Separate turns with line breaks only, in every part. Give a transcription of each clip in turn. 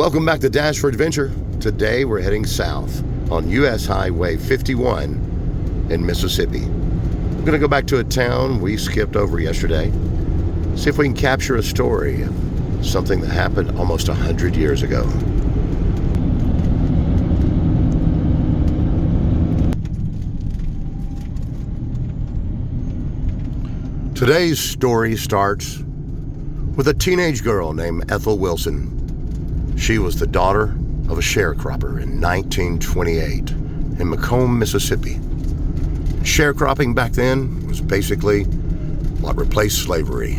Welcome back to Dash for Adventure. Today we're heading south on US Highway 51 in Mississippi. We're going to go back to a town we skipped over yesterday. See if we can capture a story of something that happened almost 100 years ago. Today's story starts with a teenage girl named Ethel Wilson. She was the daughter of a sharecropper in 1928 in McComb, Mississippi. Sharecropping back then was basically what replaced slavery,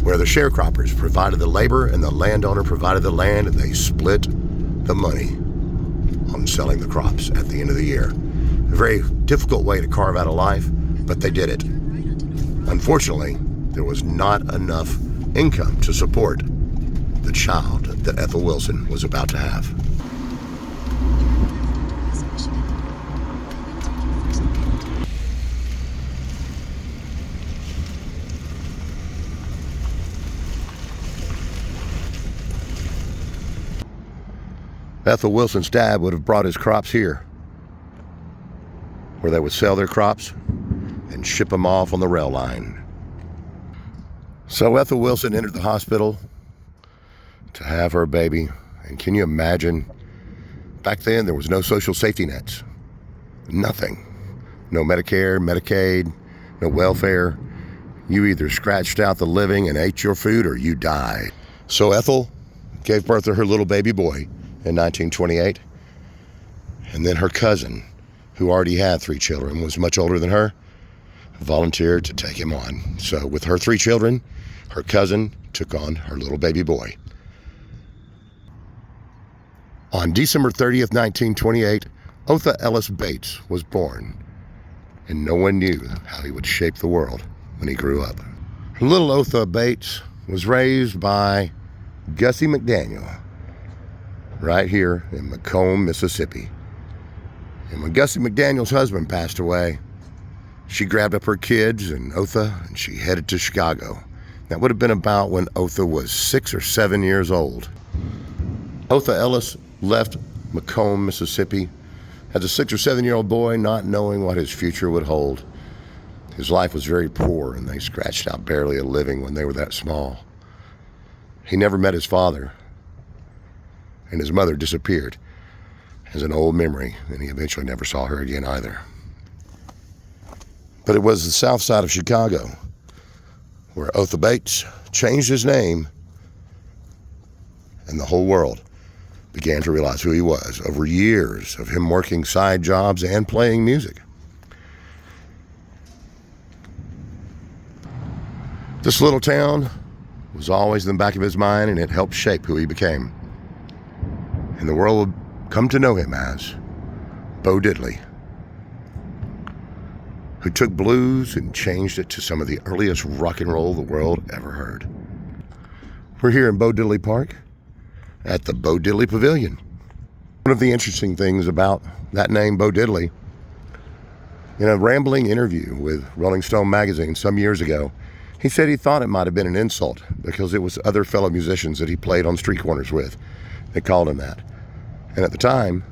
where the sharecroppers provided the labor and the landowner provided the land, and they split the money on selling the crops at the end of the year. A very difficult way to carve out a life, but they did it. Unfortunately, there was not enough income to support the child that Ethel Wilson was about to have. Ethel Wilson's dad would have brought his crops here, where they would sell their crops and ship them off on the rail line. So Ethel Wilson entered the hospital to have her baby. And can you imagine? Back then, there was no social safety nets. Nothing. No Medicare, Medicaid, no welfare. You either scratched out the living and ate your food, or you died. So Ethel gave birth to her little baby boy in 1928. And then her cousin, who already had 3 children, was much older than her, volunteered to take him on. So with her 3 children, her cousin took on her little baby boy. On December 30th, 1928, Otha Ellis Bates was born, and no one knew how he would shape the world when he grew up. Little Otha Bates was raised by Gussie McDaniel right here in McComb, Mississippi. And when Gussie McDaniel's husband passed away, she grabbed up her kids and Otha, and she headed to Chicago. That would have been about when Otha was 6 or 7 years old. Otha Ellis left McComb, Mississippi as a 6 or 7-year-old boy, not knowing what his future would hold. His life was very poor, and they scratched out barely a living when they were that small. He never met his father, and his mother disappeared as an old memory, and he eventually never saw her again either. But it was the south side of Chicago where Otha Bates changed his name, and the whole world began to realize who he was over years of him working side jobs and playing music. This little town was always in the back of his mind, and it helped shape who he became. And the world would come to know him as Bo Diddley, who took blues and changed it to some of the earliest rock and roll the world ever heard. We're here in Bo Diddley Park at the Bo Diddley Pavilion. One of the interesting things about that name, Bo Diddley, in a rambling interview with Rolling Stone magazine some years ago, he said he thought it might have been an insult because it was other fellow musicians that he played on street corners with that called him that. And at the time,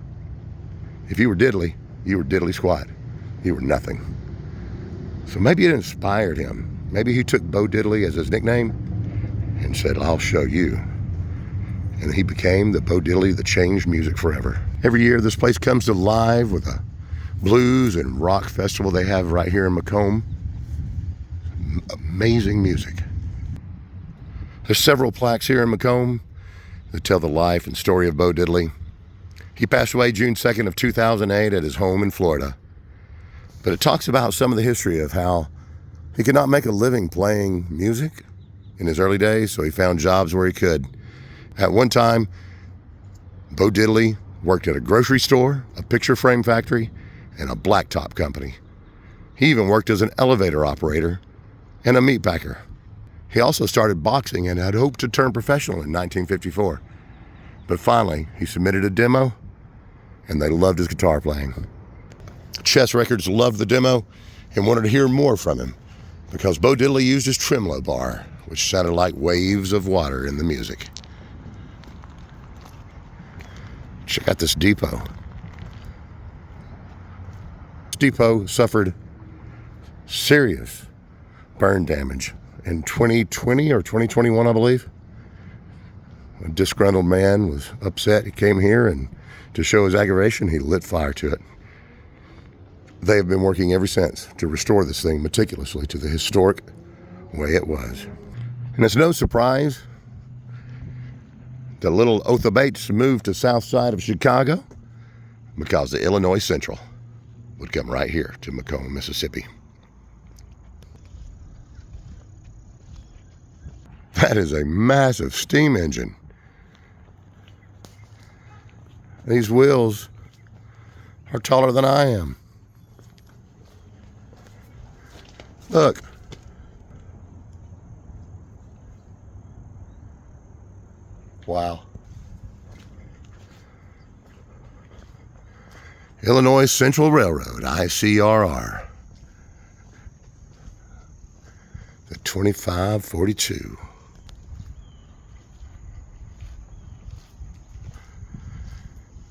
if you were Diddley, you were Diddley Squad. You were nothing. So maybe it inspired him. Maybe he took Bo Diddley as his nickname and said, "I'll show you." And he became the Bo Diddley that changed music forever. Every year this place comes to life with a blues and rock festival they have right here in McComb. Amazing music. There's several plaques here in McComb that tell the life and story of Bo Diddley. He passed away June 2nd of 2008 at his home in Florida. But it talks about some of the history of how he could not make a living playing music in his early days, so he found jobs where he could. At one time, Bo Diddley worked at a grocery store, a picture frame factory, and a blacktop company. He even worked as an elevator operator and a meat packer. He also started boxing and had hoped to turn professional in 1954. But finally, he submitted a demo, and they loved his guitar playing. Chess Records loved the demo and wanted to hear more from him because Bo Diddley used his tremolo bar, which sounded like waves of water in the music. Check out this depot. This depot suffered serious burn damage in 2020 or 2021, I believe. A disgruntled man was upset. He came here, and to show his aggravation, he lit fire to it. They have been working ever since to restore this thing meticulously to the historic way it was. And it's no surprise that little Otha Bates moved to south side of Chicago because the Illinois Central would come right here to McComb, Mississippi. That is a massive steam engine. These wheels are taller than I am. Look. Wow. Illinois Central Railroad, ICRR. The 2542.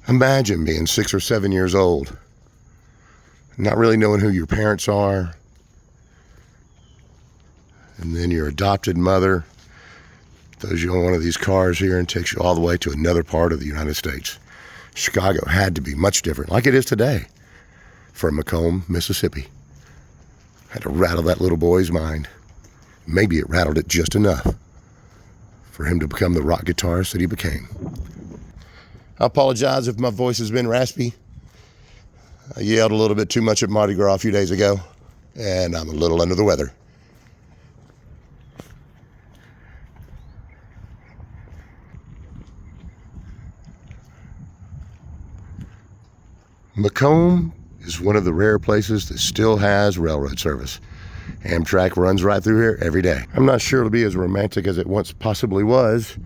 Imagine being 6 or 7 years old, not really knowing who your parents are, and then your adopted mother throws you on one of these cars here and takes you all the way to another part of the United States. Chicago had to be much different, like it is today, for McComb, Mississippi. Had to rattle that little boy's mind. Maybe it rattled it just enough for him to become the rock guitarist that he became. I apologize if my voice has been raspy. I yelled a little bit too much at Mardi Gras a few days ago, and I'm a little under the weather. McComb is one of the rare places that still has railroad service. Amtrak runs right through here every day. I'm not sure it'll be as romantic as it once possibly was,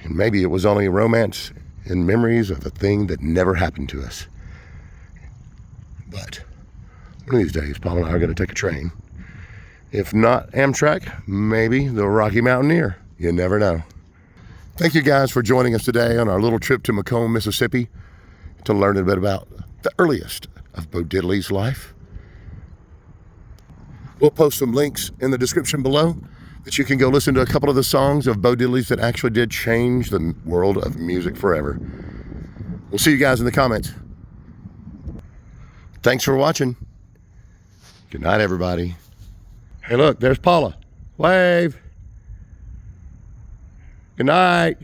and maybe it was only a romance in memories of a thing that never happened to us. But one of these days, Paul and I are going to take a train. If not Amtrak, maybe the Rocky Mountaineer. You never know. Thank you guys for joining us today on our little trip to McComb, Mississippi, to learn a bit about the earliest of Bo Diddley's life. We'll post some links in the description below that you can go listen to a couple of the songs of Bo Diddley's that actually did change the world of music forever. We'll see you guys in the comments. Thanks for watching. Good night, everybody. Hey, look, there's Paula. Wave. Good night.